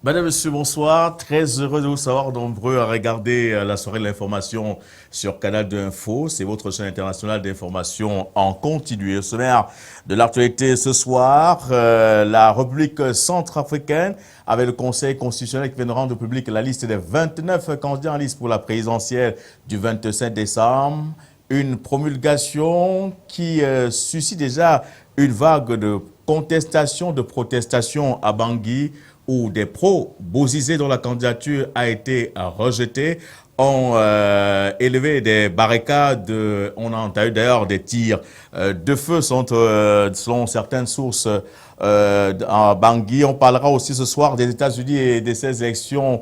Madame, Monsieur, bonsoir. Très heureux de vous savoir nombreux à regarder la soirée de l'information sur Canal 2 Info. C'est votre chaîne internationale d'information en continu. Au sommaire de l'actualité ce soir, la République centrafricaine avec le Conseil constitutionnel qui vient de rendre public la liste des 29 candidats en liste pour la présidentielle du 25 décembre. Une promulgation qui suscite déjà une vague de contestation, de protestation à Bangui, où des pro-Bozizé dont la candidature a été rejetée ont élevé des barricades. On a entendu d'ailleurs des tirs de feu selon certaines sources à Bangui. On parlera aussi ce soir des États-Unis et de ces élections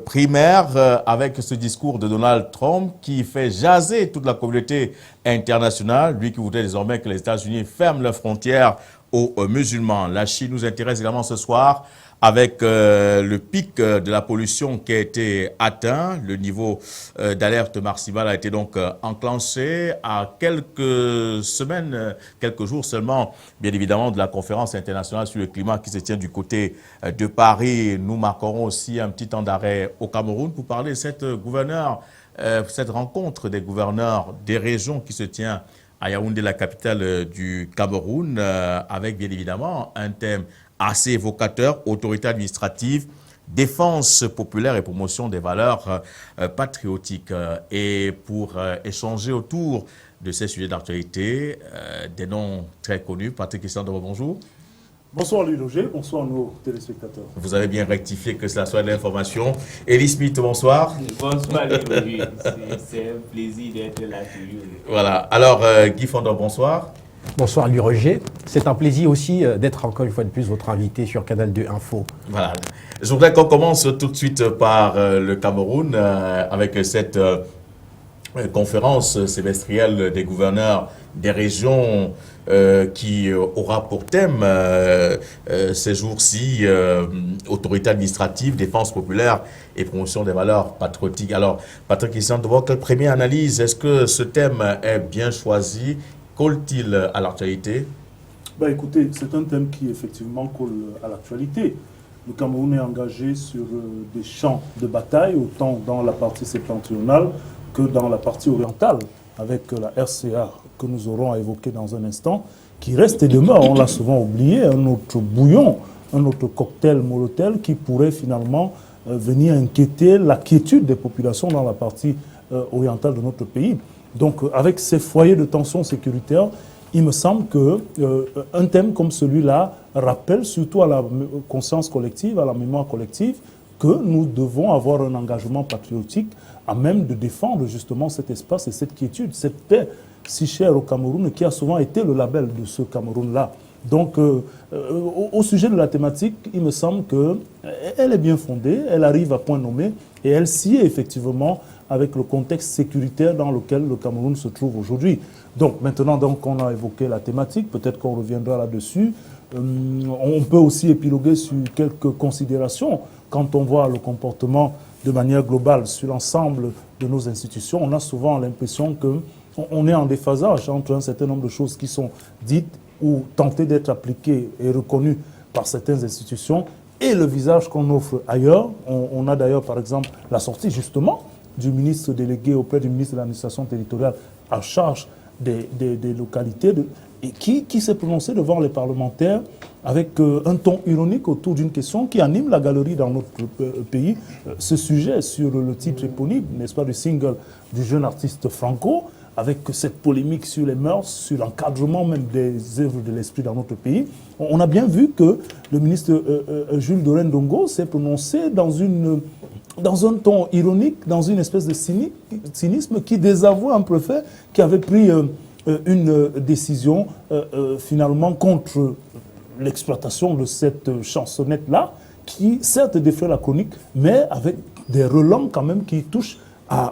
primaires avec ce discours de Donald Trump qui fait jaser toute la communauté internationale, lui qui voudrait désormais que les États-Unis ferment leurs frontières aux musulmans. La Chine nous intéresse également ce soir avec le pic de la pollution qui a été atteint. Le niveau d'alerte maximale a été donc enclenché à quelques semaines, quelques jours seulement, bien évidemment, de la conférence internationale sur le climat qui se tient du côté de Paris. Nous marquerons aussi un petit temps d'arrêt au Cameroun pour parler de cette rencontre des gouverneurs des régions qui se tient à Yaoundé, la capitale du Cameroun, avec bien évidemment un thème assez évocateur, autorité administrative, défense populaire et promotion des valeurs patriotiques. Et pour échanger autour de ces sujets d'actualité, des noms très connus. Patrick Issandro, bonjour. Bonsoir Louis Roger, bonsoir nos téléspectateurs. Vous avez bien rectifié que cela soit de l'information. Elie Smith, bonsoir. Bonsoir Louis Roger, c'est un plaisir d'être là toujours. Voilà, alors Guy Fondor, bonsoir. Bonsoir Louis Roger, c'est un plaisir aussi d'être encore une fois de plus votre invité sur Canal 2 Info. Voilà, je voudrais qu'on commence tout de suite par le Cameroun avec cette conférence semestrielle des gouverneurs des régions qui aura pour thème ces jours-ci autorité administrative, défense populaire et promotion des valeurs patriotiques. Alors, Patrick Issandro, quelle première analyse? Est-ce que ce thème est bien choisi? Colle-t-il à l'actualité? Écoutez, c'est un thème qui effectivement colle à l'actualité. Le Cameroun est engagé sur des champs de bataille, autant dans la partie septentrionale que dans la partie orientale, avec la RCA que nous aurons à évoquer dans un instant, qui reste et demeure, on l'a souvent oublié, un autre bouillon, un autre cocktail molotov qui pourrait finalement venir inquiéter la quiétude des populations dans la partie orientale de notre pays. Donc, avec ces foyers de tension sécuritaire, il me semble qu'un thème comme celui-là rappelle surtout à la conscience collective, à la mémoire collective, que nous devons avoir un engagement patriotique à même de défendre justement cet espace et cette quiétude, cette paix si chère au Cameroun, qui a souvent été le label de ce Cameroun-là. Donc, au sujet de la thématique, il me semble qu'elle est bien fondée, elle arrive à point nommé et elle sied effectivement avec le contexte sécuritaire dans lequel le Cameroun se trouve aujourd'hui. Donc maintenant qu'on a évoqué la thématique, peut-être qu'on reviendra là-dessus. On peut aussi épiloguer sur quelques considérations. Quand on voit le comportement de manière globale sur l'ensemble de nos institutions, on a souvent l'impression qu'on est en déphasage entre un certain nombre de choses qui sont dites ou tentées d'être appliquées et reconnues par certaines institutions et le visage qu'on offre ailleurs. On a d'ailleurs par exemple la sortie justement du ministre délégué auprès du ministre de l'administration territoriale en charge des localités et qui s'est prononcé devant les parlementaires avec un ton ironique autour d'une question qui anime la galerie dans notre pays. Ce sujet sur le titre éponyme, n'est-ce pas, du single du jeune artiste Franco, avec cette polémique sur les mœurs, sur l'encadrement même des œuvres de l'esprit dans notre pays. On a bien vu que le ministre Jules Dorendongo s'est prononcé dans un ton ironique, dans une espèce de cynisme qui désavoue un préfet qui avait pris une décision finalement contre l'exploitation de cette chansonnette-là, qui certes défait la chronique, mais avec des relents quand même qui touchent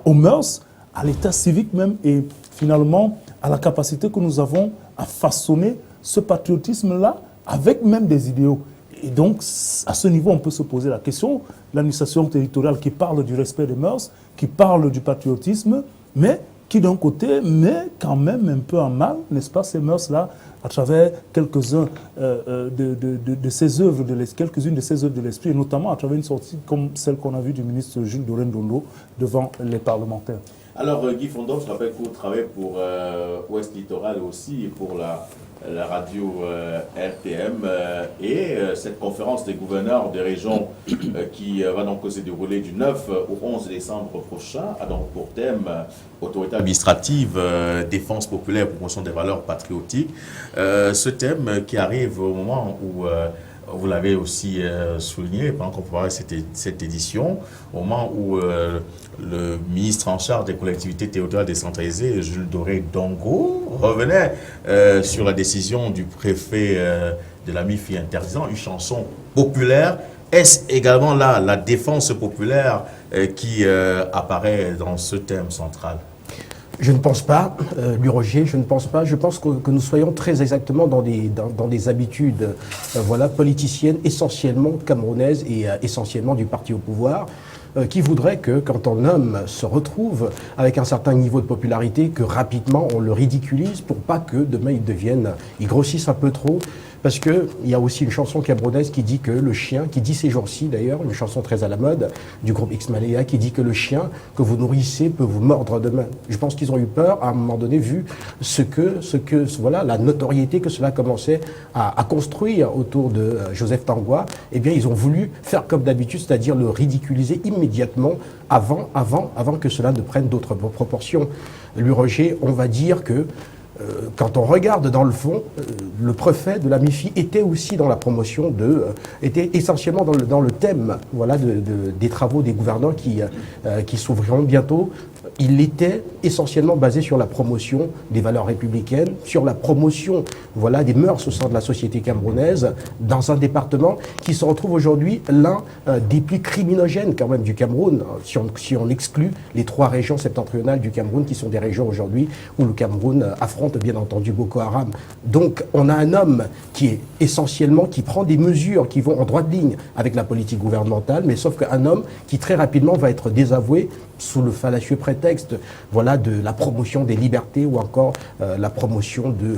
aux mœurs, à l'état civique même, et finalement à la capacité que nous avons à façonner ce patriotisme-là avec même des idéaux. Et donc, à ce niveau, on peut se poser la question, l'administration territoriale qui parle du respect des mœurs, qui parle du patriotisme, mais qui d'un côté met quand même un peu en mal, n'est-ce pas, ces mœurs-là, à travers quelques-unes de ses œuvres de l'esprit, et notamment à travers une sortie comme celle qu'on a vue du ministre Jules Doré-Ndondo devant les parlementaires. Alors, Guy Fondor, je rappelle que vous travaillez pour Ouest Littoral aussi, et pour la radio RTM, et cette conférence des gouverneurs des régions qui va donc se dérouler du 9 au 11 décembre prochain a donc pour thème autorité administrative, défense populaire, promotion des valeurs patriotiques. Ce thème qui arrive au moment où vous l'avez aussi souligné pendant qu'on préparait cette édition, au moment où le ministre en charge des collectivités territoriales décentralisées, Jules Doré-Ndongo, revenait sur la décision du préfet de la MIFI interdisant une chanson populaire. Est-ce également là la défense populaire qui apparaît dans ce thème central? Je ne pense pas, Roger, je ne pense pas. Je pense que nous soyons très exactement dans des habitudes voilà, politiciennes essentiellement camerounaises et essentiellement du parti au pouvoir, qui voudrait que quand un homme se retrouve avec un certain niveau de popularité, que rapidement on le ridiculise pour pas que demain il grossisse un peu trop. Parce qu'il y a aussi une chanson camerounaise qui dit que le chien, qui dit ces jours-ci d'ailleurs, une chanson très à la mode du groupe X-Malaya, qui dit que le chien que vous nourrissez peut vous mordre demain. Je pense qu'ils ont eu peur à un moment donné, vu voilà, la notoriété que cela commençait à construire autour de Joseph Tangwa. Eh bien, ils ont voulu faire comme d'habitude, c'est-à-dire le ridiculiser immédiatement avant que cela ne prenne d'autres proportions. Lui, Roger, on va dire que quand on regarde dans le fond, le préfet de la MIFI était aussi dans la promotion était essentiellement dans le thème voilà, des travaux des gouverneurs qui s'ouvriront bientôt. Il était essentiellement basé sur la promotion des valeurs républicaines, sur la promotion voilà, des mœurs au sein de la société camerounaise, dans un département qui se retrouve aujourd'hui l'un des plus criminogènes quand même du Cameroun, si on exclut les 3 régions septentrionales du Cameroun, qui sont des régions aujourd'hui où le Cameroun affronte bien entendu Boko Haram. Donc on a un homme qui est essentiellement, qui prend des mesures qui vont en droite ligne avec la politique gouvernementale, mais sauf qu'un homme qui très rapidement va être désavoué sous le fallacieux prétexte voilà, de la promotion des libertés ou encore la promotion de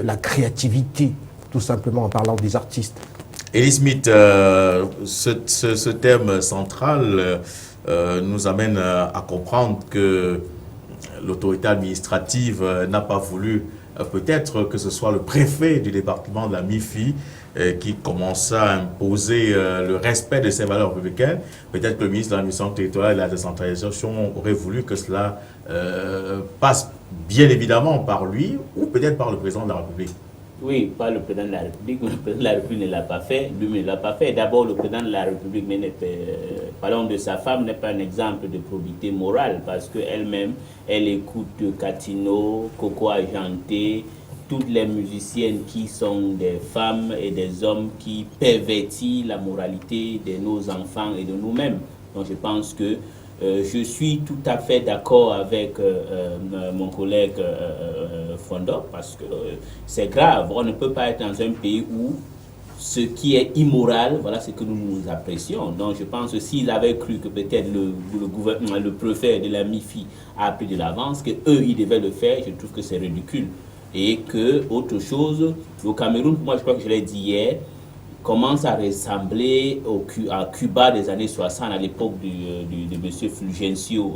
la créativité, tout simplement en parlant des artistes. Elie Smith, ce thème central nous amène à comprendre que l'autorité administrative n'a pas voulu peut-être que ce soit le préfet du département de la MIFI qui commença à imposer le respect de ces valeurs républicaines. Peut-être que le ministre de l'administration territoriale et de la décentralisation aurait voulu que cela passe bien évidemment par lui ou peut-être par le président de la République. Oui, pas le président de la République. Le président de la République ne l'a pas fait. Lui ne l'a pas fait. D'abord, le président de la République, parlons de sa femme, n'est pas un exemple de probité morale parce qu'elle-même, elle écoute Catino, Coco Ajanté, toutes les musiciennes qui sont des femmes et des hommes qui pervertissent la moralité de nos enfants et de nous-mêmes. Donc je pense que je suis tout à fait d'accord avec mon collègue Fondor parce que c'est grave. On ne peut pas être dans un pays où ce qui est immoral, voilà ce que nous apprécions. Donc je pense que s'il avait cru que peut-être le préfet de la MIFI a pris de l'avance, qu'eux ils devaient le faire, je trouve que c'est ridicule. Et que, autre chose, le Cameroun, moi je crois que je l'ai dit hier, commence à ressembler à Cuba des années 60, à l'époque de M. Fulgencio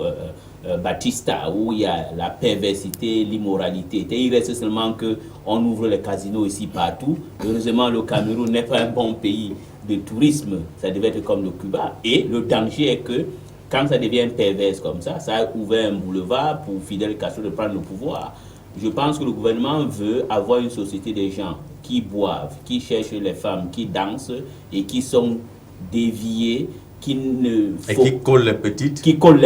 Batista, où il y a la perversité, l'immoralité. Et il reste seulement qu'on ouvre les casinos ici partout. Heureusement, le Cameroun n'est pas un bon pays de tourisme, ça devait être comme le Cuba. Et le danger est que, quand ça devient perverse comme ça a ouvert un boulevard pour Fidel Castro de prendre le pouvoir. Je pense que le gouvernement veut avoir une société des gens qui boivent, qui cherchent les femmes, qui dansent et qui sont déviés, qui collent les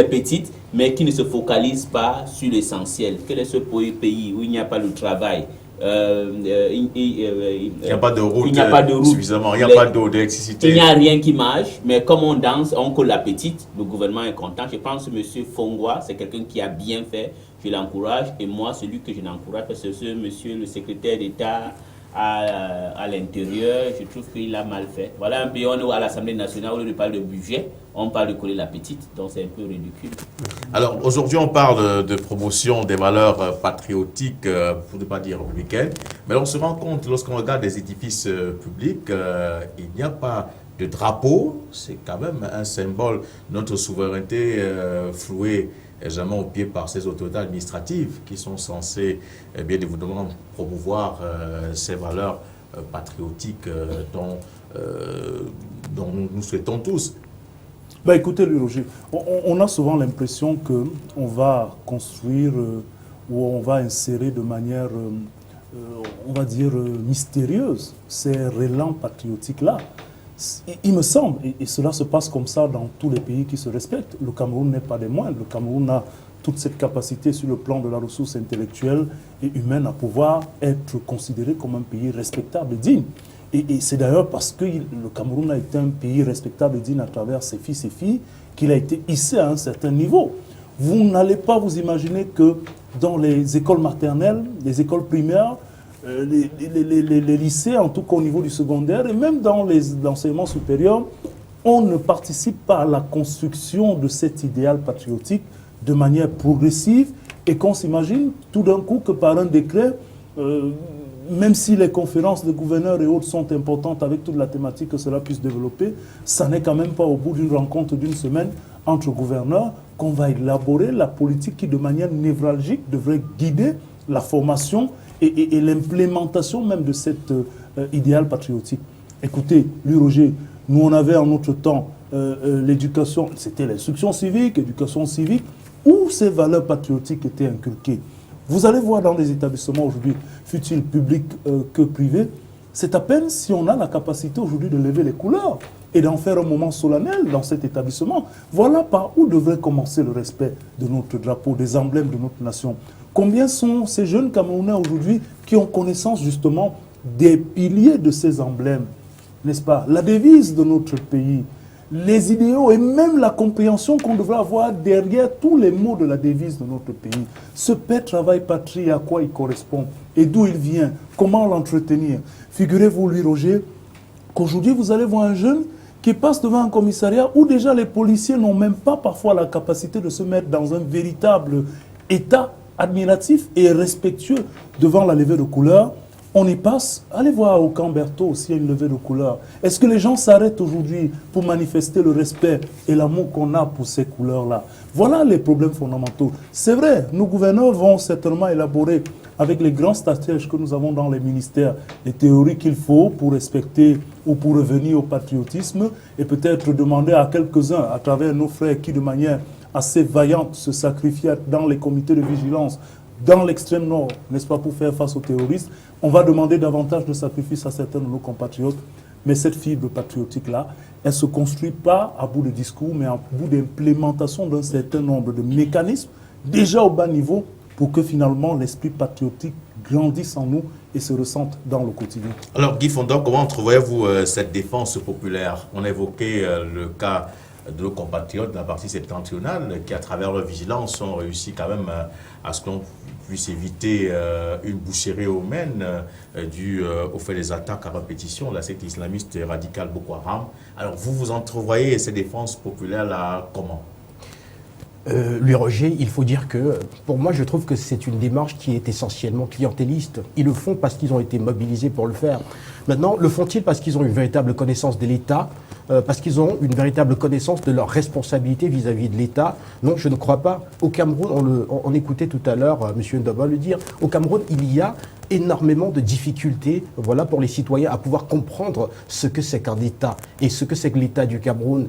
petites, mais qui ne se focalisent pas sur l'essentiel. Quel est ce pays où il n'y a pas de travail? Il n'y a pas de route, suffisamment, il n'y a pas d'eau, d'électricité. Il n'y a rien qui marche, mais comme on danse, on colle la petite, le gouvernement est content. Je pense que M. Fongwa, c'est quelqu'un qui a bien fait, je l'encourage, et moi, celui que je l'encourage, c'est ce monsieur, le secrétaire d'État à l'intérieur, je trouve qu'il a mal fait. Voilà un pays, on est à l'Assemblée nationale, au lieu de parler de budget, on parle de coller la petite, donc c'est un peu ridicule. Alors aujourd'hui, on parle de promotion des valeurs patriotiques, pour ne pas dire républicaines, mais on se rend compte, lorsqu'on regarde des édifices publics, il n'y a pas de drapeau. C'est quand même un symbole de notre souveraineté flouée jamais au pied par ces autorités administratives qui sont censées bien évidemment promouvoir ces valeurs patriotiques dont nous souhaitons tous. Bah écoutez, Louis Roger, on a souvent l'impression qu'on va construire ou on va insérer de manière, on va dire, mystérieuse ces relents patriotiques-là. Il me semble, et cela se passe comme ça dans tous les pays qui se respectent, le Cameroun n'est pas des moindres. Le Cameroun a toute cette capacité sur le plan de la ressource intellectuelle et humaine à pouvoir être considéré comme un pays respectable et digne. Et c'est d'ailleurs parce que le Cameroun a été un pays respectable et digne à travers ses fils et filles qu'il a été hissé à un certain niveau. Vous n'allez pas vous imaginer que dans les écoles maternelles, les écoles primaires, les lycées, en tout cas au niveau du secondaire, et même dans l'enseignement supérieur, on ne participe pas à la construction de cet idéal patriotique de manière progressive et qu'on s'imagine tout d'un coup que par un décret, même si les conférences de gouverneurs et autres sont importantes avec toute la thématique que cela puisse développer, ça n'est quand même pas au bout d'une rencontre d'une semaine entre gouverneurs qu'on va élaborer la politique qui de manière névralgique devrait guider la formation et l'implémentation même de cet idéal patriotique. Écoutez, Louis Roger, nous on avait en notre temps l'éducation, c'était l'instruction civique, éducation civique, où ces valeurs patriotiques étaient inculquées. Vous allez voir dans les établissements aujourd'hui, fut-il public que privé, c'est à peine si on a la capacité aujourd'hui de lever les couleurs et d'en faire un moment solennel dans cet établissement. Voilà par où devrait commencer le respect de notre drapeau, des emblèmes de notre nation. Combien sont ces jeunes Camerounais aujourd'hui qui ont connaissance justement des piliers de ces emblèmes, n'est-ce pas? La devise de notre pays, les idéaux et même la compréhension qu'on devrait avoir derrière tous les mots de la devise de notre pays. Ce paix, travail, patrie, à quoi il correspond et d'où il vient, comment l'entretenir. Figurez-vous, Louis Roger, qu'aujourd'hui vous allez voir un jeune qui passe devant un commissariat où déjà les policiers n'ont même pas parfois la capacité de se mettre dans un véritable état admiratif et respectueux devant la levée de couleurs. On y passe. Allez voir au camp Berthaud s'il y a une levée de couleurs. Est-ce que les gens s'arrêtent aujourd'hui pour manifester le respect et l'amour qu'on a pour ces couleurs-là? Voilà les problèmes fondamentaux. C'est vrai, nos gouverneurs vont certainement élaborer avec les grands stratèges que nous avons dans les ministères les théories qu'il faut pour respecter ou pour revenir au patriotisme et peut-être demander à quelques-uns, à travers nos frères qui de manière assez vaillante se sacrifient dans les comités de vigilance dans l'extrême nord, n'est-ce pas, pour faire face aux terroristes, on va demander davantage de sacrifices à certains de nos compatriotes. Mais cette fibre patriotique-là, elle ne se construit pas à bout de discours, mais à bout d'implémentation d'un certain nombre de mécanismes, déjà au bas niveau, pour que finalement l'esprit patriotique grandisse en nous et se ressente dans le quotidien. Alors Guy Fondor, comment entrevoyez-vous cette défense populaire? On a évoqué le cas de nos compatriotes de la partie septentrionale qui, à travers leur vigilance, ont réussi quand même à ce qu'on puisse éviter une boucherie humaine due au fait des attaques à répétition de la secte islamiste radicale Boko Haram. Alors vous entrevoyez ces défenses populaires-là comment? Louis Roger, il faut dire que, pour moi, je trouve que c'est une démarche qui est essentiellement clientéliste. Ils le font parce qu'ils ont été mobilisés pour le faire. Maintenant, le font-ils parce qu'ils ont une véritable connaissance de l'État, parce qu'ils ont une véritable connaissance de leurs responsabilités vis-à-vis de l'État? Non, je ne crois pas. Au Cameroun, on écoutait tout à l'heure M. Ndoba le dire, au Cameroun, il y a énormément de difficultés, voilà, pour les citoyens à pouvoir comprendre ce que c'est qu'un État et ce que c'est que l'État du Cameroun.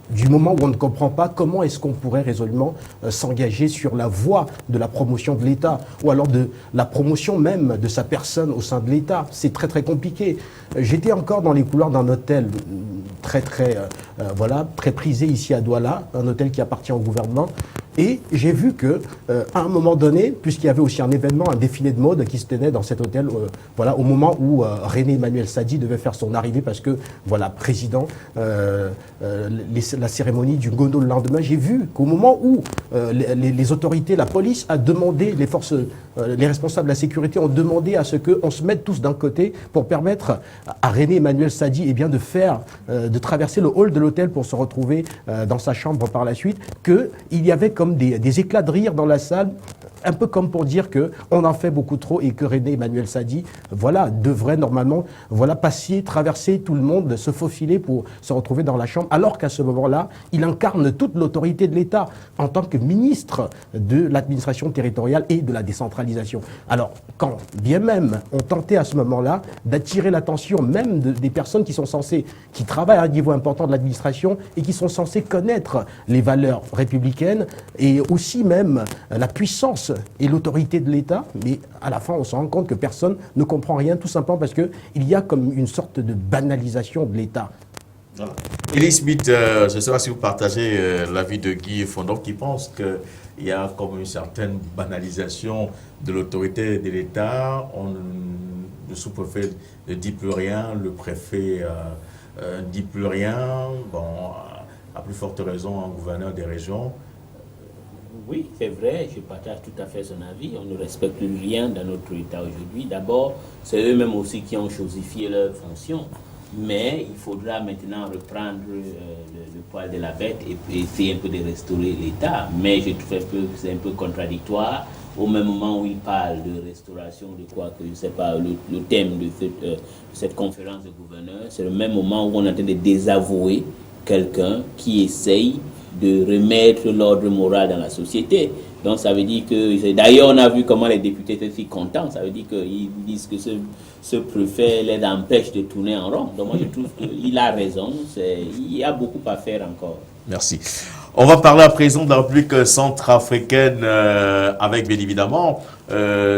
Du moment où on ne comprend pas, comment est-ce qu'on pourrait résolument s'engager sur la voie de la promotion de l'État ou alors de la promotion même de sa personne au sein de l'État? C'est très très compliqué. J'étais encore dans les couloirs d'un hôtel très prisé ici à Douala, un hôtel qui appartient au gouvernement. Et j'ai vu que, à un moment donné, puisqu'il y avait aussi un événement, un défilé de mode qui se tenait dans cet hôtel, au moment où René Emmanuel Sadi devait faire son arrivée, parce que, président, la cérémonie du Ngondo le lendemain, j'ai vu qu'au moment où les autorités, la police a demandé, les forces les responsables de la sécurité ont demandé à ce qu'on se mette tous d'un côté pour permettre à René Emmanuel Sadi de traverser le hall de l'hôtel pour se retrouver dans sa chambre par la suite, qu'il y avait comme des éclats de rire dans la salle, un peu comme pour dire qu'on en fait beaucoup trop et que René Emmanuel Sadi, devrait normalement, passer, traverser tout le monde, se faufiler pour se retrouver dans la chambre, alors qu'à ce moment-là, il incarne toute l'autorité de l'État en tant que ministre de l'administration territoriale et de la décentralisation. Alors, quand bien même on tentait à ce moment-là d'attirer l'attention même des personnes qui travaillent à un niveau important de l'administration et qui sont censées connaître les valeurs républicaines et aussi même la puissance et l'autorité de l'État, mais à la fin on se rend compte que personne ne comprend rien, tout simplement parce qu'il y a comme une sorte de banalisation de l'État. Voilà. Elie Smith, je ne sais pas si vous partagez l'avis de Guy Fondorf qui pense qu'il y a comme une certaine banalisation de l'autorité de l'État. Le sous-préfet ne dit plus rien, le préfet ne dit plus rien. Bon, à plus forte raison, un gouverneur des régions. Oui, c'est vrai, je partage tout à fait son avis. On ne respecte plus rien dans notre État aujourd'hui. D'abord, c'est eux-mêmes aussi qui ont chosifié leurs fonctions. Mais il faudra maintenant reprendre le poil de la bête et essayer un peu de restaurer l'État. Mais je trouve que c'est un peu contradictoire. Au même moment où il parle de restauration, de quoi que je ne sais pas, le thème de cette conférence de gouverneurs, c'est le même moment où on est en train de désavouer quelqu'un qui essaye de remettre l'ordre moral dans la société. Donc ça veut dire que... D'ailleurs, on a vu comment les députés étaient si contents. Ça veut dire qu'ils disent que ce préfet les empêche de tourner en rond. Donc moi, je trouve qu'il a raison. Il y a beaucoup à faire encore. Merci. On va parler à présent de la République centrafricaine avec, bien évidemment,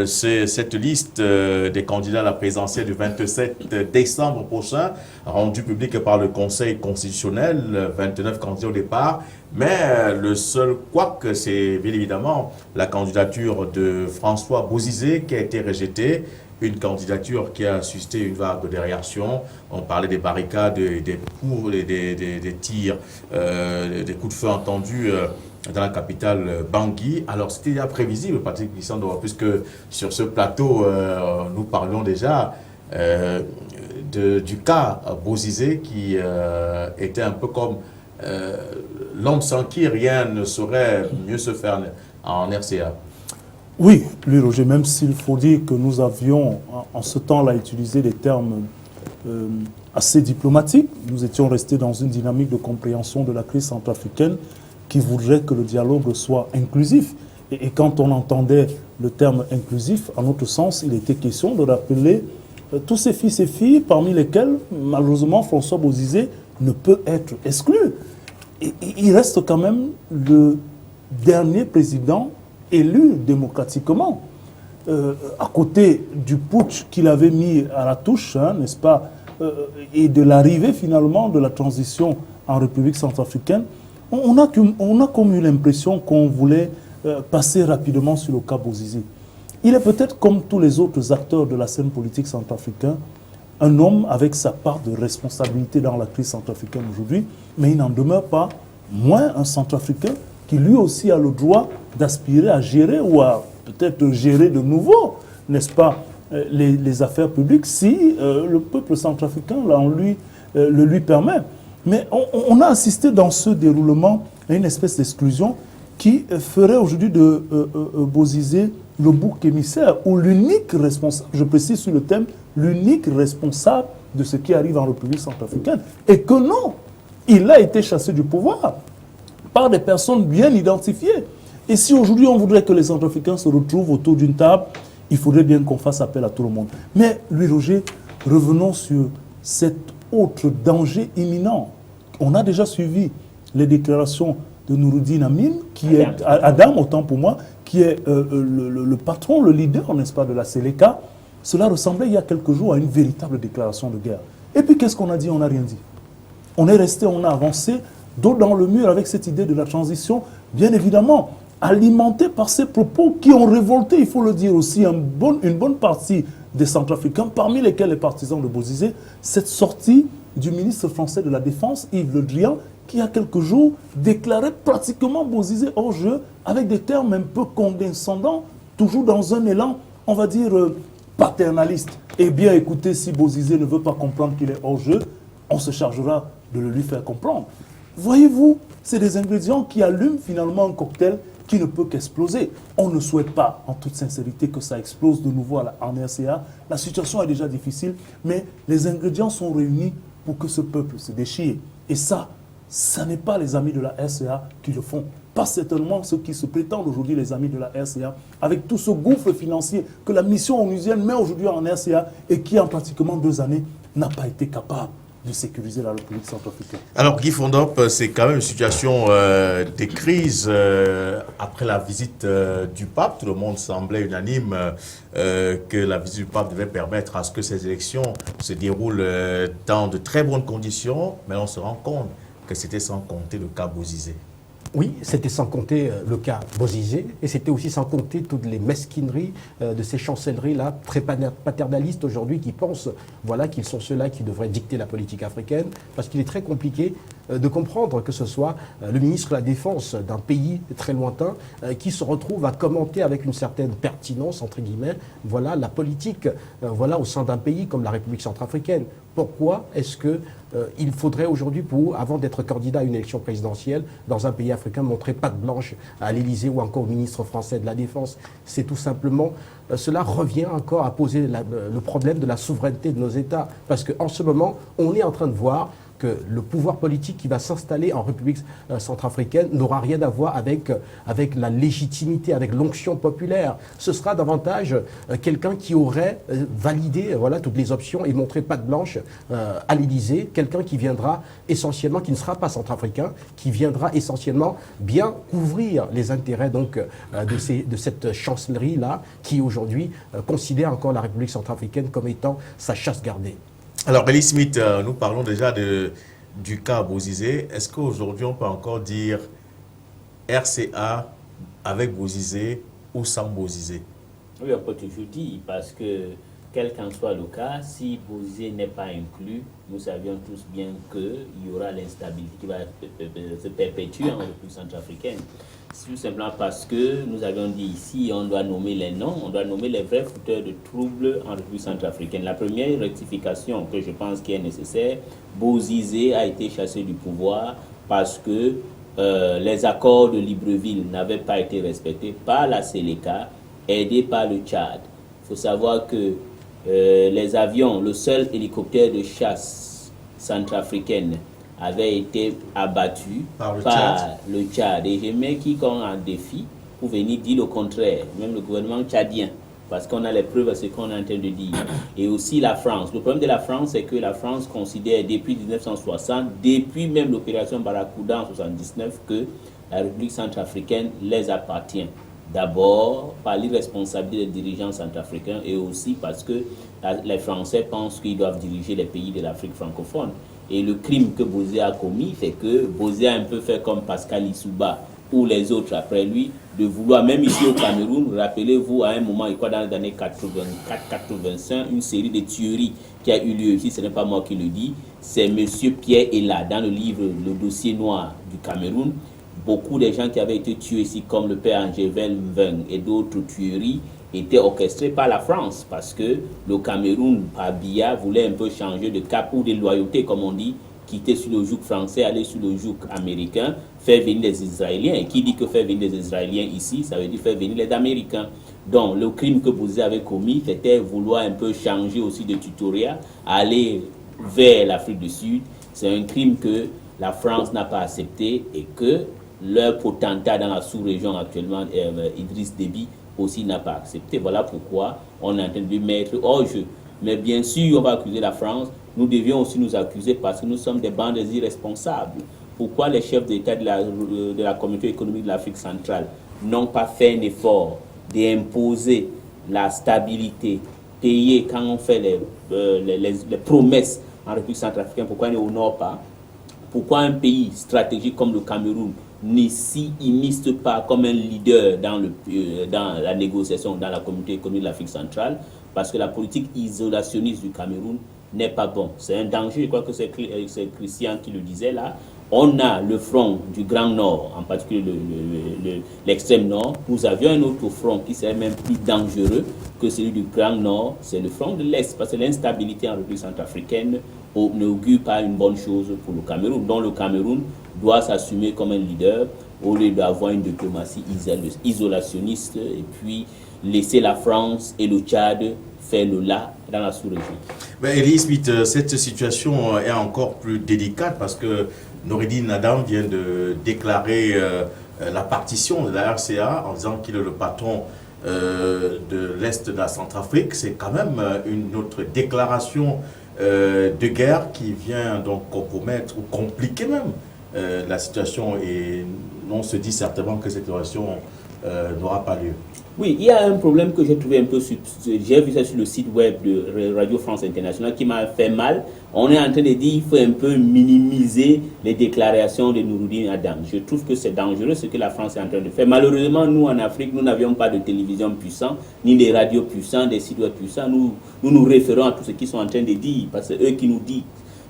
cette liste des candidats à la présidentielle du 27 décembre prochain, rendue publique par le Conseil constitutionnel, 29 candidats au départ. Mais le seul couac, c'est bien évidemment la candidature de François Bozizé qui a été rejetée. Une candidature qui a suscité une vague de réactions. On parlait des barricades, des tirs, des coups de feu entendus dans la capitale Bangui. Alors c'était déjà prévisible, Patrick Glissando, puisque sur ce plateau, nous parlions déjà du cas Bozizé qui était un peu comme l'homme sans qui rien ne saurait mieux se faire en RCA. Oui, lui, Roger, même s'il faut dire que nous avions, en ce temps-là, utilisé des termes assez diplomatiques, nous étions restés dans une dynamique de compréhension de la crise centrafricaine qui voudrait que le dialogue soit inclusif. Et quand on entendait le terme inclusif, en notre sens, il était question de rappeler tous ces fils et filles, parmi lesquels, malheureusement, François Bozizé ne peut être exclu. Et il reste quand même le dernier président élu démocratiquement, à côté du putsch qu'il avait mis à la touche, hein, n'est-ce pas, et de l'arrivée finalement de la transition en République centrafricaine, on a comme eu l'impression qu'on voulait passer rapidement sur le cas Bozizé. Il est peut-être comme tous les autres acteurs de la scène politique centrafricaine, un homme avec sa part de responsabilité dans la crise centrafricaine aujourd'hui, mais il n'en demeure pas moins un centrafricain qui lui aussi a le droit d'aspirer à gérer ou à peut-être gérer de nouveau, n'est-ce pas, les affaires publiques si le peuple centrafricain le lui permet. Mais on a assisté dans ce déroulement à une espèce d'exclusion qui ferait aujourd'hui de Bozizé le bouc émissaire ou l'unique responsable, je précise sur le thème, l'unique responsable de ce qui arrive en République centrafricaine. Et que non, il a été chassé du pouvoir par des personnes bien identifiées. Et si aujourd'hui on voudrait que les Centrafricains se retrouvent autour d'une table, il faudrait bien qu'on fasse appel à tout le monde. Mais lui, Roger, revenons sur cet autre danger imminent. On a déjà suivi les déclarations de Nouroudine Amin, qui est Adam, autant pour moi, qui est le patron, le leader, n'est-ce pas, de la Séléka. Cela ressemblait il y a quelques jours à une véritable déclaration de guerre. Et puis qu'est-ce qu'on a dit? On n'a rien dit. On est resté, on a avancé, dos dans le mur avec cette idée de la transition, bien évidemment, alimentée par ces propos qui ont révolté, il faut le dire aussi, une bonne partie des Centrafricains, parmi lesquels les partisans de Bozizé, cette sortie du ministre français de la Défense, Yves Le Drian, qui il y a quelques jours déclarait pratiquement Bozizé hors jeu avec des termes un peu condescendants toujours dans un élan, on va dire, paternaliste. Eh bien, écoutez, si Bozizé ne veut pas comprendre qu'il est hors jeu, on se chargera de le lui faire comprendre. Voyez-vous, c'est des ingrédients qui allument finalement un cocktail qui ne peut qu'exploser. On ne souhaite pas, en toute sincérité, que ça explose de nouveau en RCA. La situation est déjà difficile, mais les ingrédients sont réunis pour que ce peuple se déchire. Et ça n'est pas les amis de la RCA qui le font. Pas certainement ceux qui se prétendent aujourd'hui les amis de la RCA, avec tout ce gouffre financier que la mission onusienne met aujourd'hui en RCA et qui, en pratiquement 2 années, n'a pas été capable de sécuriser la République centrafricaine. Alors Guy Fondop, c'est quand même une situation de crise après la visite du pape. Tout le monde semblait unanime que la visite du pape devait permettre à ce que ces élections se déroulent dans de très bonnes conditions, mais on se rend compte que c'était sans compter le cas Bozizé. Oui, c'était sans compter le cas Bozizé, et c'était aussi sans compter toutes les mesquineries de ces chancelleries-là, très paternalistes aujourd'hui, qui pensent voilà, qu'ils sont ceux-là qui devraient dicter la politique africaine, parce qu'il est très compliqué de comprendre que ce soit le ministre de la Défense d'un pays très lointain qui se retrouve à commenter avec une certaine pertinence, entre guillemets, voilà, la politique voilà, au sein d'un pays comme la République centrafricaine. Pourquoi est-ce que il faudrait aujourd'hui, avant d'être candidat à une élection présidentielle dans un pays africain, montrer patte blanche à l'Élysée ou encore au ministre français de la Défense? C'est tout simplement, cela revient encore à poser le problème de la souveraineté de nos États. Parce qu'en ce moment, on est en train de voir que le pouvoir politique qui va s'installer en République centrafricaine n'aura rien à voir avec la légitimité, avec l'onction populaire. Ce sera davantage quelqu'un qui aurait validé voilà, toutes les options et montré patte blanche à l'Élysée, quelqu'un qui viendra essentiellement, qui ne sera pas centrafricain, qui viendra essentiellement bien couvrir les intérêts donc, de cette chancellerie-là, qui aujourd'hui considère encore la République centrafricaine comme étant sa chasse gardée. Alors, Ellie Smith, nous parlons déjà du cas Bozizé. Est-ce qu'aujourd'hui, on peut encore dire RCA avec Bozizé ou sans Bozizé? Oui, on peut toujours dire, parce que quel qu'en soit le cas, si Bozizé n'est pas inclus, nous savions tous bien qu'il y aura l'instabilité qui va se perpétuer en République centrafricaine. C'est tout simplement parce que nous avions dit ici, on doit nommer les noms, on doit nommer les vrais fauteurs de troubles en République centrafricaine. La première rectification que je pense qui est nécessaire, Bozizé a été chassé du pouvoir parce que les accords de Libreville n'avaient pas été respectés par la Séléka, aidés par le Tchad. Il faut savoir que les avions, le seul hélicoptère de chasse centrafricaine avait été abattu par le Tchad. Et je mets quiconque en défi pour venir dire le contraire, même le gouvernement tchadien, parce qu'on a les preuves de ce qu'on est en train de dire. Et aussi la France. Le problème de la France, c'est que la France considère depuis 1960, depuis même l'opération Barracuda en 1979, que la République centrafricaine les appartient. D'abord, par l'irresponsabilité des dirigeants centrafricains et aussi parce que les Français pensent qu'ils doivent diriger les pays de l'Afrique francophone. Et le crime que Bozizé a commis, c'est que Bozizé a un peu fait comme Pascal Lissouba ou les autres après lui, de vouloir, même ici au Cameroun, rappelez-vous à un moment, dans les années 84-85, une série de tueries qui a eu lieu ici, ce n'est pas moi qui le dis, c'est M. Pierre Ella, dans le livre Le dossier noir du Cameroun. Beaucoup des gens qui avaient été tués ici, comme le père Angével Mveng et d'autres tueries, étaient orchestrés par la France, parce que le Cameroun, par Biya, voulait un peu changer de cap ou de loyauté, comme on dit, quitter sur le joug français, aller sur le joug américain, faire venir des Israéliens. Et qui dit que faire venir des Israéliens ici, ça veut dire faire venir les Américains. Donc, le crime que Bozizé avait commis, c'était vouloir un peu changer aussi de tutorat, aller vers l'Afrique du Sud. C'est un crime que la France n'a pas accepté et que leur potentat dans la sous-région actuellement, Idriss Déby, aussi n'a pas accepté. Voilà pourquoi on est en train de mettre hors jeu. Mais bien sûr, on va accuser la France. Nous devions aussi nous accuser parce que nous sommes des bandes irresponsables. Pourquoi les chefs d'État de la communauté économique de l'Afrique centrale n'ont pas fait un effort d'imposer la stabilité, payer quand on fait les promesses en République centrafricaine? Pourquoi ils n'honorent pas? Pourquoi un pays stratégique comme le Cameroun ne s'y immisce pas comme un leader dans la négociation dans la communauté économique de l'Afrique centrale? Parce que la politique isolationniste du Cameroun n'est pas bon. C'est un danger, je crois que c'est Christian qui le disait là. On a le front du Grand Nord, en particulier l'extrême Nord. Nous avions un autre front qui serait même plus dangereux que celui du Grand Nord, c'est le front de l'Est, parce que l'instabilité en République centrafricaine n'augure pas une bonne chose pour le Cameroun, dont le Cameroun doit s'assumer comme un leader au lieu d'avoir une diplomatie isolationniste et puis laisser la France et le Tchad faire le là dans la sous-région. Elie Smith, cette situation est encore plus délicate parce que Noureddine Adam vient de déclarer la partition de la RCA en disant qu'il est le patron de l'Est de la Centrafrique. C'est quand même une autre déclaration de guerre qui vient donc compromettre ou compliquer même la situation, et on se dit certainement que cette relation n'aura pas lieu. Oui, il y a un problème que j'ai trouvé un peu, j'ai vu ça sur le site web de Radio France Internationale qui m'a fait mal. On est en train de dire qu'il faut un peu minimiser les déclarations de Noureddine Adam. Je trouve que c'est dangereux ce que la France est en train de faire. Malheureusement, nous en Afrique, nous n'avions pas de télévision puissante, ni des radios puissantes, des sites web puissants. Nous référons à tout ce qu'ils sont en train de dire, parce que c'est eux qui nous disent.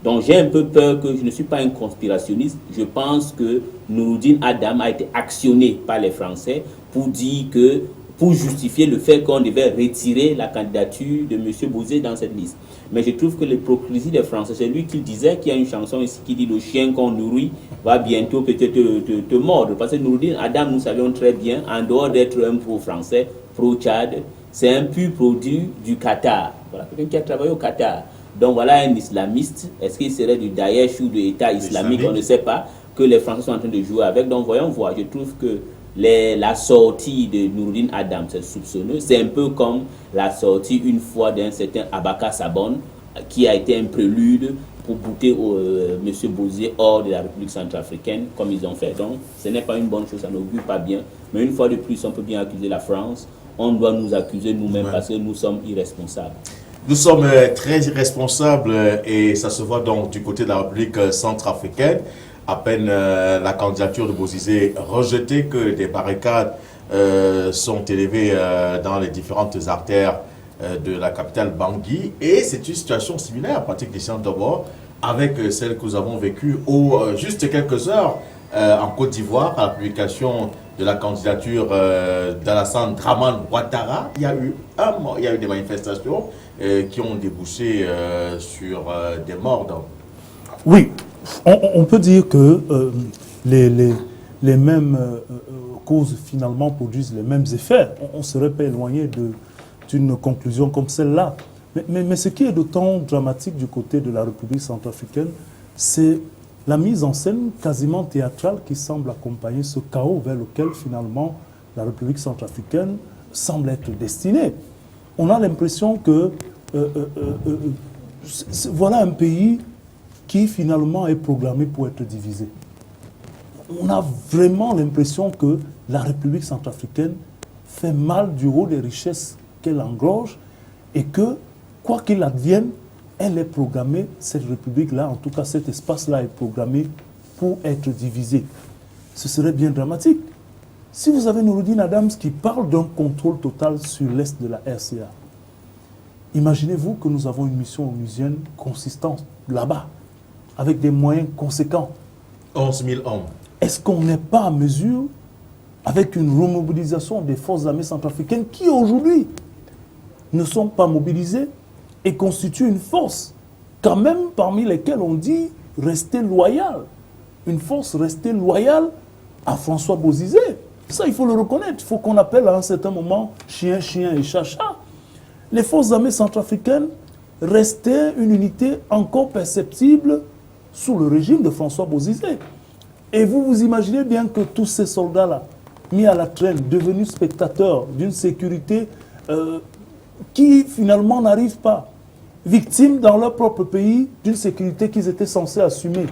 Donc j'ai un peu peur que je ne suis pas un conspirationniste. Je pense que Noureddine Adam a été actionné par les Français pour justifier le fait qu'on devait retirer la candidature de M. Bozé dans cette liste. Mais je trouve que l'hypocrisie des Français, c'est lui qui disait, qu'il y a une chanson ici qui dit « Le chien qu'on nourrit va bientôt peut-être te mordre ». Parce que Noureddine Adam, nous savions très bien, en dehors d'être un pro-français, pro-Tchad, c'est un pur produit du Qatar. Voilà, quelqu'un qui a travaillé au Qatar. Donc voilà un islamiste, est-ce qu'il serait du Daesh ou de l'État islamique, on ne sait pas, que les Français sont en train de jouer avec. Donc voyons voir, je trouve que la sortie de Noureddine Adam, c'est soupçonneux. C'est un peu comme la sortie une fois d'un certain Abaka Sabon, qui a été un prélude pour bouter M. Bozé hors de la République centrafricaine, comme ils ont fait. Donc ce n'est pas une bonne chose, ça n'augure pas bien. Mais une fois de plus, on peut bien accuser la France. On doit nous accuser nous-mêmes parce que nous sommes irresponsables. Nous sommes très irresponsables et ça se voit donc du côté de la République centrafricaine. À peine la candidature de Bozizé rejetée que des barricades sont élevées dans les différentes artères de la capitale Bangui. Et c'est une situation similaire, Patrick Deschamps-D'Abord, avec celle que nous avons vécue juste quelques heures en Côte d'Ivoire, à la publication de la candidature d'Alassane Dramane Ouattara. Il y a eu des manifestations qui ont débouché sur des morts d'hommes. Oui, on peut dire que les mêmes causes finalement produisent les mêmes effets. On ne serait pas éloigné d'une conclusion comme celle-là. Mais ce qui est d'autant dramatique du côté de la République centrafricaine, c'est la mise en scène quasiment théâtrale qui semble accompagner ce chaos vers lequel finalement la République centrafricaine semble être destinée. On a l'impression que voilà un pays qui finalement est programmé pour être divisé. On a vraiment l'impression que la République centrafricaine fait mal du haut des richesses qu'elle engorge et que, quoi qu'il advienne, elle est programmée, cette République-là, en tout cas cet espace-là est programmé pour être divisé. Ce serait bien dramatique. Si vous avez Noureddine Adams qui parle d'un contrôle total sur l'Est de la RCA, imaginez-vous que nous avons une mission onusienne consistante là-bas, avec des moyens conséquents. 11 000 hommes. Est-ce qu'on n'est pas en mesure, avec une remobilisation des forces armées centrafricaines qui aujourd'hui ne sont pas mobilisées et constituent une force, quand même parmi lesquelles on dit rester loyal, une force restée loyale à François Bozizé. Ça, il faut le reconnaître. Il faut qu'on appelle à un certain moment chien, chien et chat, chat. Les forces armées centrafricaines restaient une unité encore perceptible sous le régime de François Bozizé. Et vous vous imaginez bien que tous ces soldats-là, mis à la traîne, devenus spectateurs d'une sécurité qui finalement n'arrive pas, victimes dans leur propre pays d'une sécurité qu'ils étaient censés assumer.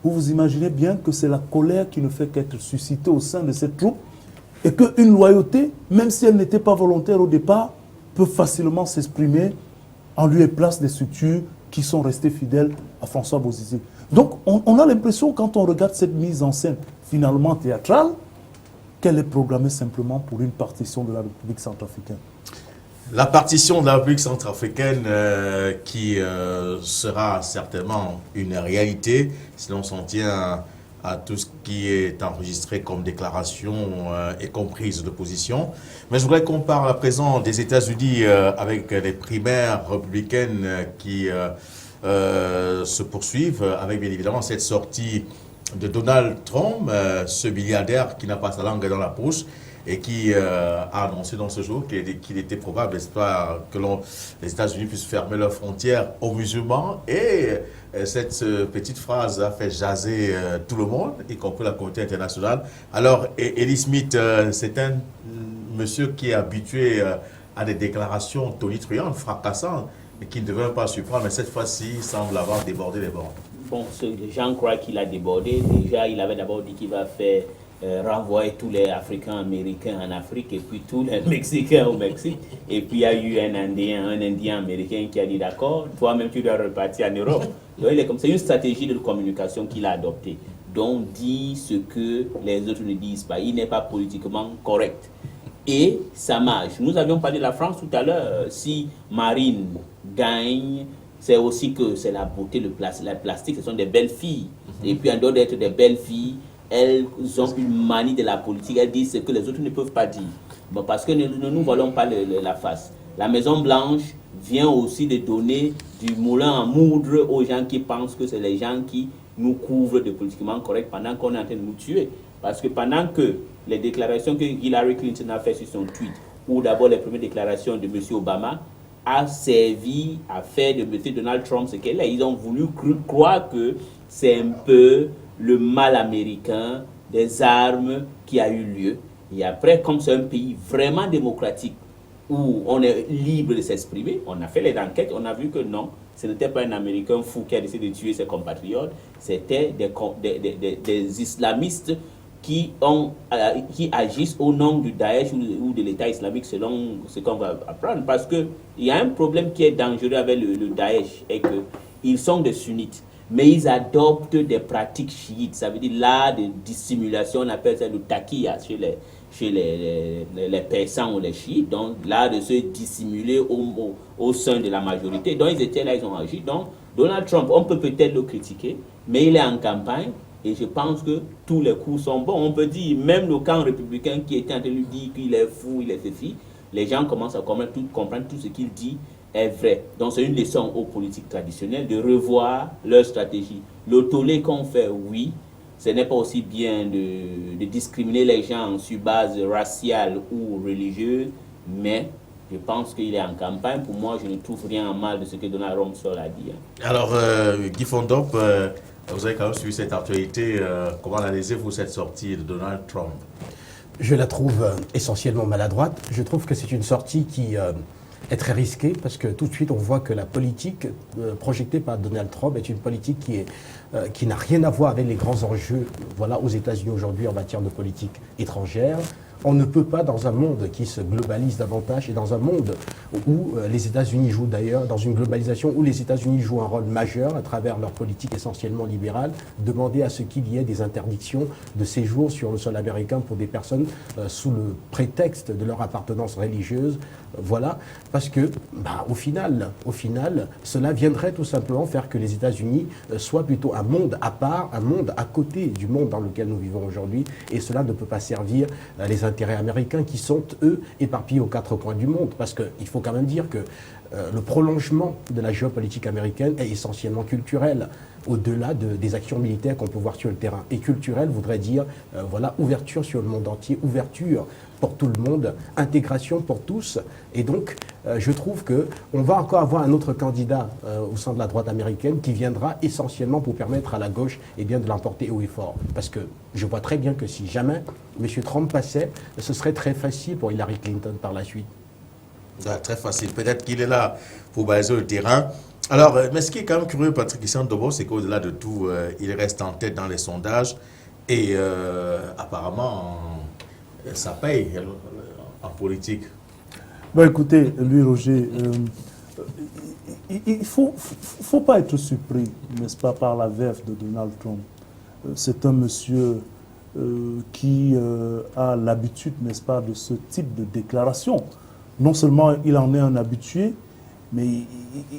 Vous vous imaginez bien que c'est la colère qui ne fait qu'être suscitée au sein de cette troupe et qu'une loyauté, même si elle n'était pas volontaire au départ, peut facilement s'exprimer en lieu et place des structures qui sont restées fidèles à François Bozizé. Donc on a l'impression, quand on regarde cette mise en scène finalement théâtrale, qu'elle est programmée simplement pour une partition de la République centrafricaine. La partition de la République centrafricaine qui sera certainement une réalité si l'on s'en tient à tout ce qui est enregistré comme déclaration et comme prise de position. Mais je voudrais qu'on parle à présent des États-Unis avec les primaires républicaines qui se poursuivent, avec bien évidemment cette sortie de Donald Trump, ce milliardaire qui n'a pas sa langue dans la poche et qui a annoncé dans ce jour qu'il était probable, n'est-ce pas, que les États-Unis puissent fermer leurs frontières aux musulmans. Et cette petite phrase a fait jaser tout le monde, y compris la communauté internationale. Alors, Elie Smith, c'est un monsieur qui est habitué à des déclarations tonitruantes, fracassantes, et qui ne devait pas surprendre, mais cette fois-ci, il semble avoir débordé les bords. Bon, les gens croient qu'il a débordé. Déjà, il avait d'abord dit qu'il va faire renvoyer tous les Africains américains en Afrique et puis tous les Mexicains au Mexique. Et puis il y a eu un Indien américain qui a dit d'accord, toi-même tu dois repartir en Europe. Donc il est comme c'est une stratégie de communication qu'il a adoptée. Donc dit ce que les autres ne disent pas. Il n'est pas politiquement correct. Et ça marche. Nous avions parlé de la France tout à l'heure. Si Marine gagne, c'est aussi que c'est la beauté, le plastique, ce sont des belles filles. Et puis en dehors d'être des belles filles, elles ont une manie de la politique. Elles disent ce que les autres ne peuvent pas dire. Bon, parce que ne nous voilons pas la face. La Maison Blanche vient aussi de donner du moulin à moudre aux gens qui pensent que c'est les gens qui nous couvrent de politiquement correct pendant qu'on est en train de nous tuer. Parce que pendant que les déclarations que Hillary Clinton a fait sur son tweet, ou d'abord les premières déclarations de M. Obama, a servi à faire de M. Donald Trump ce qu'elle est. Ils ont voulu croire que c'est un peu le mal américain des armes qui a eu lieu. Et après, comme c'est un pays vraiment démocratique, où on est libre de s'exprimer, on a fait les enquêtes, on a vu que non, ce n'était pas un Américain fou qui a décidé de tuer ses compatriotes, c'était des islamistes qui agissent au nom du Daesh ou de l'État islamique, selon ce qu'on va apprendre. Parce qu'il y a un problème qui est dangereux avec le Daesh, et qu'ils sont des sunnites, mais ils adoptent des pratiques chiites. Ça veut dire l'art de dissimulation, on appelle ça le taqiyya chez les persans ou les chiites, donc l'art de se dissimuler au sein de la majorité. Donc ils étaient là, ils ont agi. Donc Donald Trump, on peut peut-être le critiquer, mais il est en campagne. Et je pense que tous les coups sont bons. On peut dire, même le camp républicain qui était en train de lui dire qu'il est fou, il est ceci, les gens commencent à comprendre tout ce qu'il dit est vrai. Donc c'est une leçon aux politiques traditionnelles de revoir leur stratégie. Le tollé qu'on fait, oui, ce n'est pas aussi bien de discriminer les gens sur base raciale ou religieuse, mais je pense qu'il est en campagne. Pour moi, je ne trouve rien en mal de ce que Donald Rumsfeld a dit. Alors, Guy Fondop, vous avez quand même suivi cette actualité. Comment analysez-vous cette sortie de Donald Trump? Je la trouve essentiellement maladroite. Je trouve que c'est une sortie qui est très risquée parce que tout de suite on voit que la politique projetée par Donald Trump est une politique qui n'a rien à voir avec les grands enjeux aux États-Unis aujourd'hui en matière de politique étrangère. On ne peut pas, dans un monde qui se globalise davantage et dans un monde où les États-Unis jouent d'ailleurs, dans une globalisation où les États-Unis jouent un rôle majeur à travers leur politique essentiellement libérale, demander à ce qu'il y ait des interdictions de séjour sur le sol américain pour des personnes sous le prétexte de leur appartenance religieuse. Voilà, parce que, au final, cela viendrait tout simplement faire que les États-Unis soient plutôt un monde à part, un monde à côté du monde dans lequel nous vivons aujourd'hui, et cela ne peut pas servir les intérêts américains qui sont, eux, éparpillés aux quatre coins du monde. Parce qu'il faut quand même dire que le prolongement de la géopolitique américaine est essentiellement culturel, au-delà des actions militaires qu'on peut voir sur le terrain. Et culturel voudrait dire, ouverture sur le monde entier, ouverture pour tout le monde, intégration pour tous. Et donc, je trouve qu'on va encore avoir un autre candidat au sein de la droite américaine qui viendra essentiellement pour permettre à la gauche de l'emporter haut et fort. Parce que je vois très bien que si jamais M. Trump passait, ce serait très facile pour Hillary Clinton par la suite. Très facile. Peut-être qu'il est là pour baliser le terrain. Alors, mais ce qui est quand même curieux, Patrick Dobo, c'est qu'au-delà de tout, il reste en tête dans les sondages et apparemment, ça paye en politique. Écoutez, lui, Roger, il ne faut pas être surpris, n'est-ce pas, par la verve de Donald Trump. C'est un monsieur qui a l'habitude, n'est-ce pas, de ce type de déclaration. Non seulement il en est un habitué, mais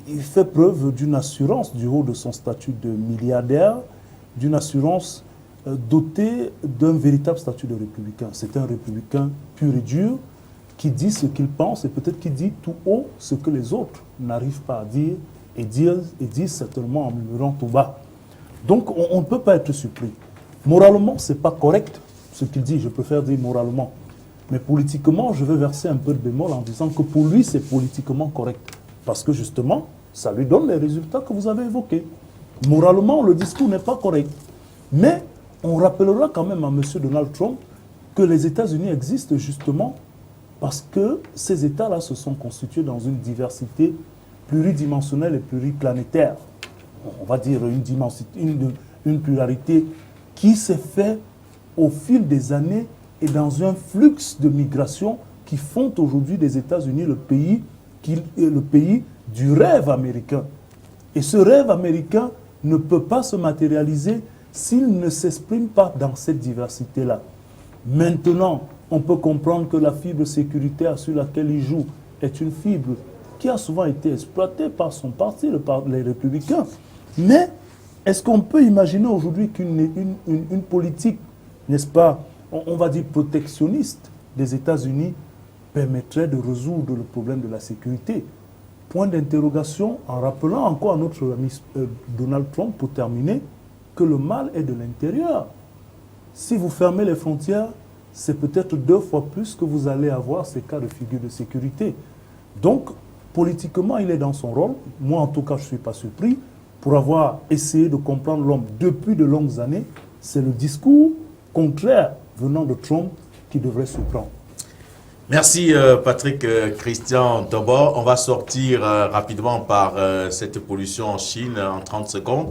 il fait preuve d'une assurance du haut de son statut de milliardaire, d'une assurance doté d'un véritable statut de républicain. C'est un républicain pur et dur qui dit ce qu'il pense et peut-être qui dit tout haut ce que les autres n'arrivent pas à dire et disent certainement en murmurant tout bas. Donc on ne peut pas être surpris. Moralement, ce n'est pas correct ce qu'il dit, je préfère dire moralement. Mais politiquement, je veux verser un peu de bémol en disant que pour lui, c'est politiquement correct. Parce que justement, ça lui donne les résultats que vous avez évoqués. Moralement, le discours n'est pas correct. Mais on rappellera quand même à M. Donald Trump que les États-Unis existent justement parce que ces États-là se sont constitués dans une diversité pluridimensionnelle et pluriplanétaire. On va dire une pluralité qui s'est faite au fil des années et dans un flux de migration qui font aujourd'hui des États-Unis le pays du rêve américain. Et ce rêve américain ne peut pas se matérialiser s'il ne s'exprime pas dans cette diversité-là. Maintenant, on peut comprendre que la fibre sécuritaire sur laquelle il joue est une fibre qui a souvent été exploitée par son parti, les Républicains. Mais est-ce qu'on peut imaginer aujourd'hui qu'une politique, n'est-ce pas, on va dire protectionniste des États-Unis permettrait de résoudre le problème de la sécurité? Point d'interrogation, en rappelant encore à notre ami Donald Trump, pour terminer, que le mal est de l'intérieur. Si vous fermez les frontières, c'est peut-être 2 fois plus que vous allez avoir ces cas de figure de sécurité. Donc, politiquement, il est dans son rôle. Moi, en tout cas, je ne suis pas surpris. Pour avoir essayé de comprendre l'homme depuis de longues années, c'est le discours contraire venant de Trump qui devrait surprendre. Merci Patrick Christian. D'abord, on va sortir rapidement par cette pollution en Chine en 30 secondes.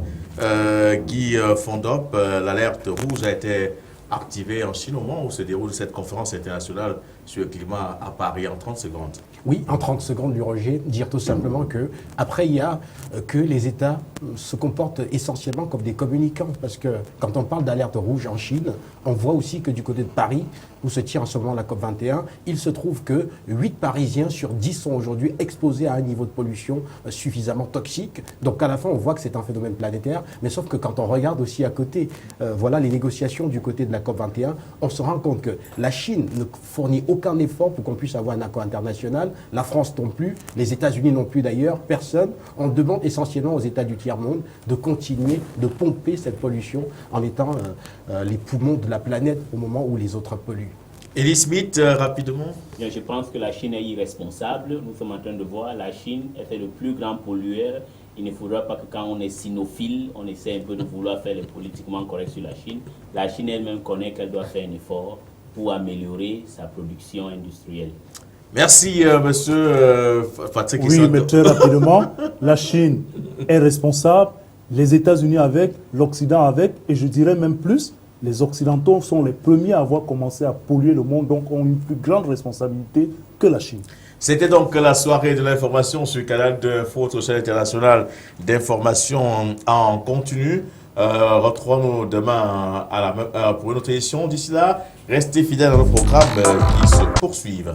Guy Fondop, l'alerte rouge a été activée en Chine au moment où se déroule cette conférence internationale sur le climat à Paris en 30 secondes. Oui, en 30 secondes, Roger, dire tout simplement que après il y a que les États se comportent essentiellement comme des communicants, parce que quand on parle d'alerte rouge en Chine, on voit aussi que du côté de Paris, où se tient en ce moment la COP21, il se trouve que 8 Parisiens sur 10 sont aujourd'hui exposés à un niveau de pollution suffisamment toxique. Donc à la fin, on voit que c'est un phénomène planétaire, mais sauf que quand on regarde aussi à côté, voilà les négociations du côté de la COP21, on se rend compte que la Chine ne fournit aucun effort pour qu'on puisse avoir un accord international. La France non plus, les États-Unis non plus d'ailleurs, personne. On demande essentiellement aux États du tiers-monde de continuer de pomper cette pollution en étant les poumons de la planète au moment où les autres polluent. Elie Smith, rapidement. Bien, je pense que la Chine est irresponsable. Nous sommes en train de voir, la Chine est le plus grand pollueur. Il ne faudra pas que quand on est sinophile, on essaie un peu de vouloir faire le politiquement correct sur la Chine. La Chine elle-même connaît qu'elle doit faire un effort pour améliorer sa production industrielle. Merci, monsieur Patrick. Oui, mais très rapidement, la Chine est responsable, les États-Unis avec, l'Occident avec, et je dirais même plus, les Occidentaux sont les premiers à avoir commencé à polluer le monde, donc ont une plus grande responsabilité que la Chine. C'était donc la soirée de l'information sur le canal d'Info, votre chaîne internationale d'information en continu. Retrouvons-nous demain à la même heure pour une autre édition. D'ici là, restez fidèles à nos programmes qui se poursuivent.